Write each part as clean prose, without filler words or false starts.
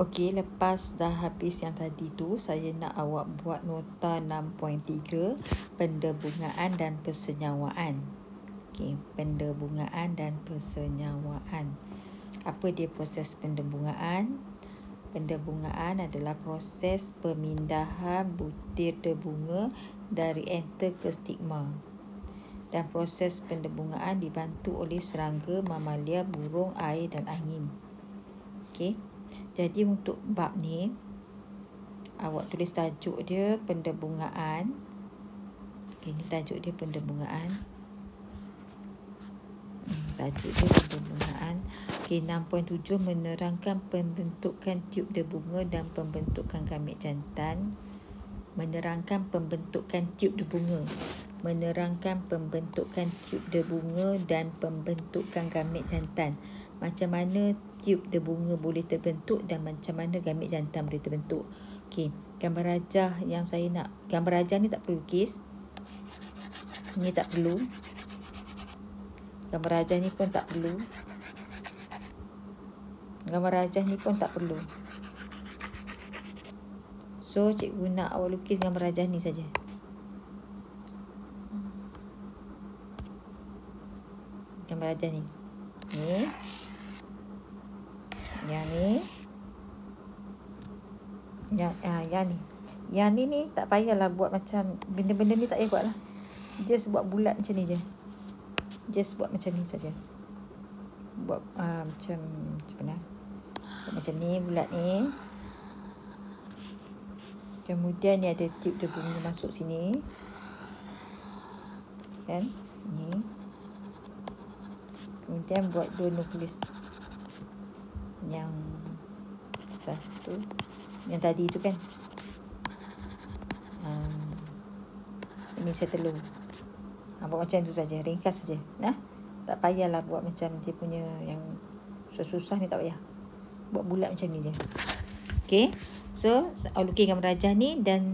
Okey, lepas dah habis yang tadi tu, saya nak awak buat nota 6.3, pendebungaan dan persenyawaan. Okey, pendebungaan dan persenyawaan. Apa dia proses pendebungaan? Pendebungaan adalah proses pemindahan butir debunga dari enter ke stigma. Dan proses pendebungaan dibantu oleh serangga, mamalia, burung, air dan angin. Okey. Jadi untuk bab ni, awak tulis tajuk dia pendebungaan. Okey, ni tajuk dia pendebungaan. Tajuk dia pendebungaan. Okey, 6.7 menerangkan pembentukan tiub debunga dan pembentukan gamit jantan. Menerangkan pembentukan tiub debunga. Menerangkan pembentukan tiub debunga dan pembentukan gamit jantan. Macam mana tiub debunga boleh terbentuk dan macam mana gamit jantan boleh terbentuk. Okey, gambar rajah yang saya nak. Gambar rajah ni tak perlu lukis. Ni tak perlu. Gambar rajah ni pun tak perlu. Gambar rajah ni pun tak perlu. So, cikgu nak awak lukis gambar rajah ni saja. Gambar rajah ni. Ni. Yang ni. Yang ni. Yang ni tak payahlah buat macam benda-benda ni, tak payah buat lah. Just buat bulat macam ni je. Just buat macam ni saja. Buat macam mana? Buat macam ni, bulat ni. Kemudian ni ada tiub debunga masuk sini. Kan? Ni. Kemudian buat dua nukleus. Yang satu. Yang tadi tu kan. Ini saya telur. Buat macam tu saja. Ringkas saja. Nah, tak payahlah buat macam dia punya yang susah-susah ni, tak payah. Buat bulat macam ni je. Okay. So, lukis gambar rajah ni dan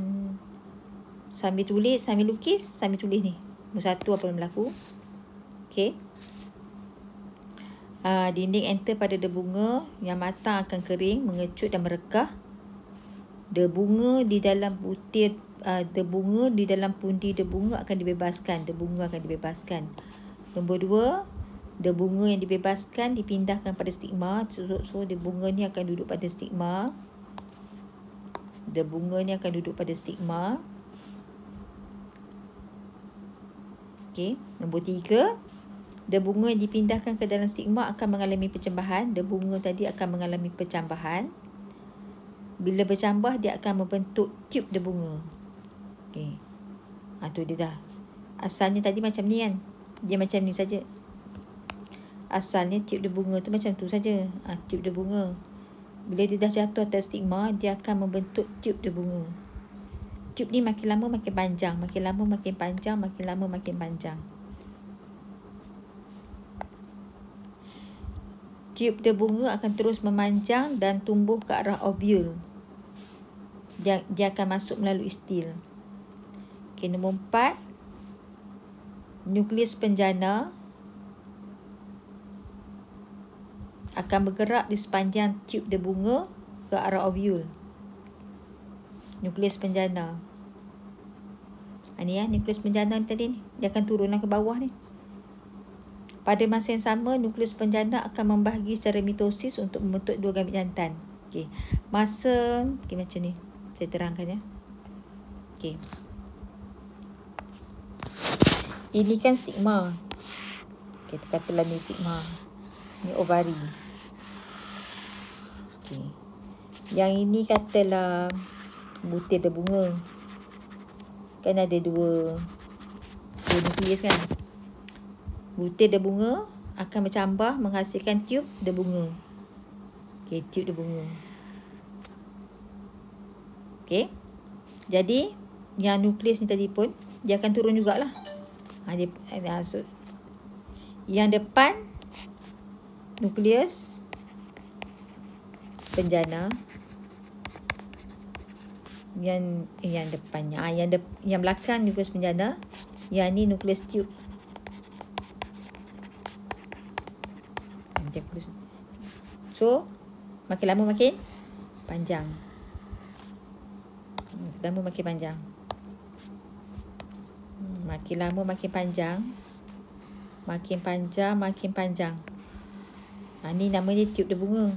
sambil tulis, sambil lukis, sambil tulis ni. Satu apa yang berlaku. Okay. Dinding enter pada debunga yang matang akan kering, mengecut dan merekah. Debunga di dalam butir debunga di dalam pundi debunga akan dibebaskan. Debunga akan dibebaskan. Nombor 2, debunga yang dibebaskan dipindahkan pada stigma. So debunga ni akan duduk pada stigma. Debunga ni akan duduk pada stigma. Okey, nombor 3, debunga yang dipindahkan ke dalam stigma akan mengalami pencambahan. Debunga tadi akan mengalami pencambahan. Bila bercambah, dia akan membentuk tiub debunga. Okey. Tu dia dah. Asalnya tadi macam ni kan. Dia macam ni saja. Asalnya tiub debunga tu macam tu saja. Tiub debunga. Bila dia dah jatuh atas stigma, dia akan membentuk tiub debunga. Tiub ni makin lama makin panjang. Makin lama makin panjang. Makin lama makin panjang. Tiub debunga akan terus memanjang dan tumbuh ke arah ovule. Dia akan masuk melalui stil. Okey, nombor 4. Nukleus penjana akan bergerak di sepanjang tiub debunga ke arah ovule. Nukleus penjana. Ni nukleus penjana ni tadi ni. Dia akan turunlah ke bawah ni. Pada masa yang sama, nukleus penjana akan membahagi secara mitosis untuk membentuk dua gamit jantan. Okey. Masa macam ni. Saya terangkan ya. Okey. Ini kan stigma. Kita katalah ni stigma. Ni ovari. Okey. Yang ini katalah butir debunga. Kan ada dua nukleus kan. Butir debunga akan bercambah menghasilkan tiub debunga. Okey, tiub debunga. Okey. Jadi yang nukleus ni tadi pun dia akan turun jugalah. Yang depan nukleus penjana. Yang depannya yang belakang nukleus penjana. Yang ni nukleus tiub. So, makin lama makin panjang. Lama makin panjang. Makin lama makin panjang. Makin panjang, makin panjang. Ni namanya tiup dia bunga.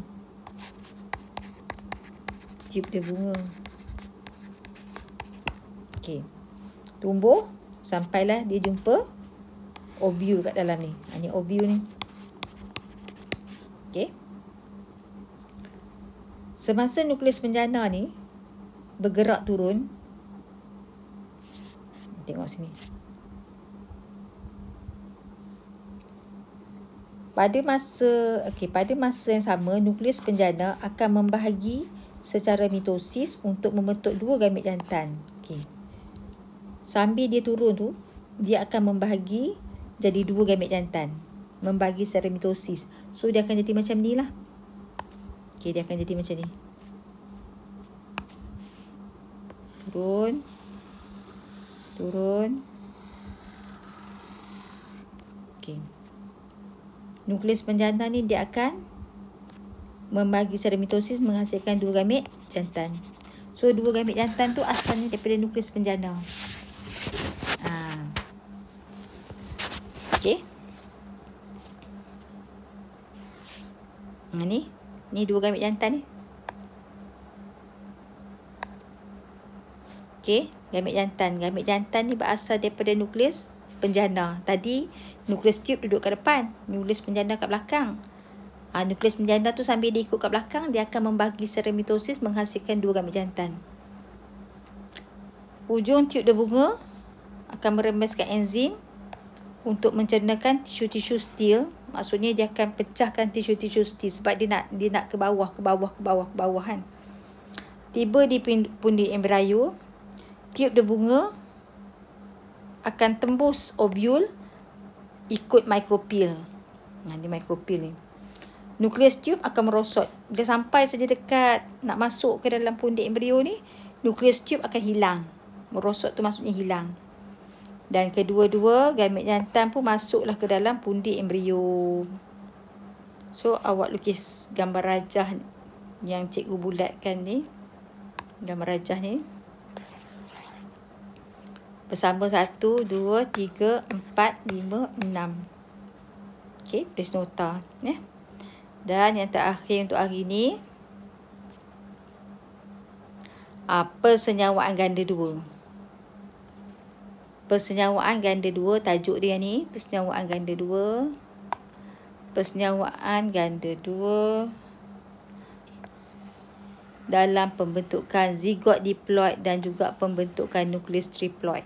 Tiup dia bunga. Okey. Tumbuh sampailah dia jumpa ovule kat dalam ni. Ni ovule ni. Okey. Semasa nukleus penjana ni bergerak turun, tengok sini. Pada masa yang sama, nukleus penjana akan membahagi secara mitosis untuk membentuk dua gamet jantan. Okey. Sambil dia turun tu, dia akan membahagi jadi dua gamet jantan. Membahagi secara mitosis. So dia akan jadi macam ni lah. Okey, dia akan jadi macam ni. Turun. Turun. Okey. Nukleus penjana ni dia akan membahagi secara mitosis menghasilkan dua gamet jantan. So dua gamet jantan tu asalnya daripada nukleus penjana. Okey. Ni dua gamet jantan ni. Okey, gamet jantan. Gamet jantan ni berasal daripada nukleus penjana. Tadi nukleus tube duduk kat depan, nukleus penjana kat belakang. Nukleus penjana tu sambil dia ikut kat belakang, dia akan membahagi secara mitosis menghasilkan dua gamet jantan. Hujung tiub dia bunga akan merembeskan enzim untuk mencernakan tisu-tisu stil. Maksudnya dia akan pecahkan tisu-tisu stil sebab dia nak ke bawah kan. Tiba di pundi embrio, tiub dia bunga akan tembus ovule ikut mikropil. Ni mikropil ni. Nukleus tube akan merosot. Bila sampai saja dekat nak masuk ke dalam pundi embrio ni, nukleus tube akan hilang. Merosot tu maksudnya hilang. Dan kedua-dua gamet jantan pun masuklah ke dalam pundi embrio. So awak lukis gambar rajah yang cikgu bulatkan ni. Gambar rajah ni. Bersama 1, 2, 3, 4, 5, 6. Okey, tulis nota. Dan yang terakhir untuk hari ni, persenyawaan ganda 2. Persenyawaan ganda 2, tajuk dia ni. Persenyawaan ganda 2. Persenyawaan ganda 2 dalam pembentukan zigot diploid dan juga pembentukan nukleus triploid.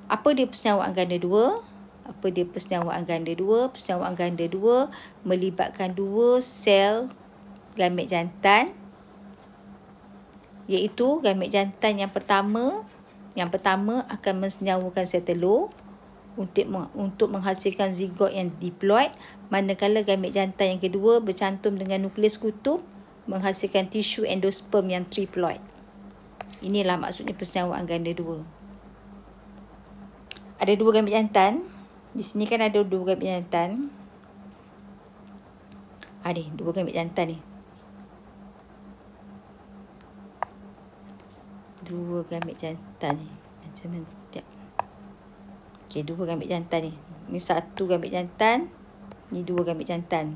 Apa dia persenyawaan ganda 2? Apa dia persenyawaan ganda 2? Persenyawaan ganda 2 melibatkan dua sel gamet jantan, iaitu gamet jantan yang pertama akan mensenyawakan sel telur untuk menghasilkan zigot yang diploid, manakala gamet jantan yang kedua bercantum dengan nukleus kutub menghasilkan tisu endosperm yang triploid. Inilah maksudnya persenyawaan ganda 2. Ada dua gamet jantan. Di sini kan ada dua gamet jantan. Dua gamet jantan ni. Dua gamet jantan ni. Macam mana? Okey, dua gamet jantan ni. Ni satu gamet jantan. Ni dua gamet jantan.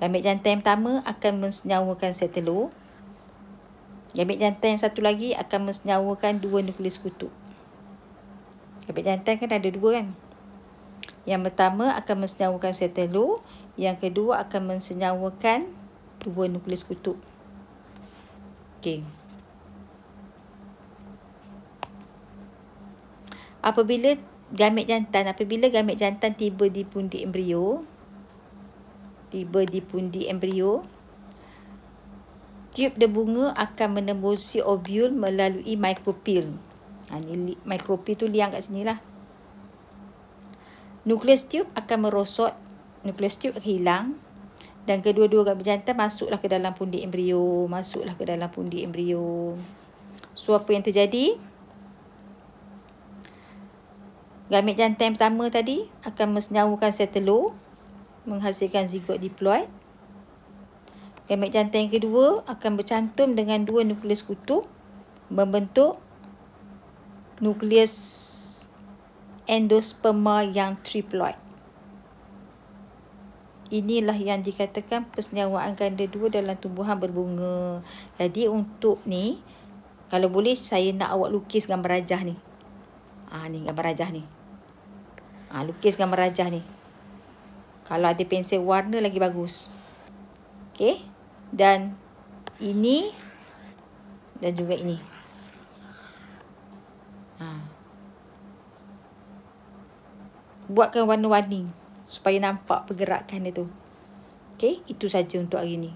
Gamet jantan yang pertama akan mensenyawakan sel telur. Gamet jantan yang satu lagi akan mensenyawakan dua nukleus kutub. Gamet jantan kan ada dua kan? Yang pertama akan mensenyawakan sel telur. Yang kedua akan mensenyawakan dua nukleus kutub. Okey. Apabila gamet jantan tiba di pundi embrio, tiub dia bunga akan menembusi ovule melalui mikropil. Ni mikropil tu liang kat sini lah. Nukleus tube akan merosot, nukleus tube akan hilang, dan kedua-dua gamet jantan masuklah ke dalam pundi embrio. So apa yang terjadi? Gamet jantan yang pertama tadi akan mensenyawakan sel telur, menghasilkan zigot diploid. Gamet jantan yang kedua akan bercantum dengan 2 nukleus kutub membentuk nukleus endosperma yang triploid. Inilah yang dikatakan persenyawaan ganda 2 dalam tumbuhan berbunga. Jadi untuk ni, kalau boleh saya nak awak lukis gambar rajah ni. Ni gambar rajah ni. Lukis gambar rajah ni. Kalau ada pensel warna lagi bagus. Okey. Dan ini dan juga ini. Buatkan warna-warni supaya nampak pergerakan dia tu. Okey, itu saja untuk hari ni.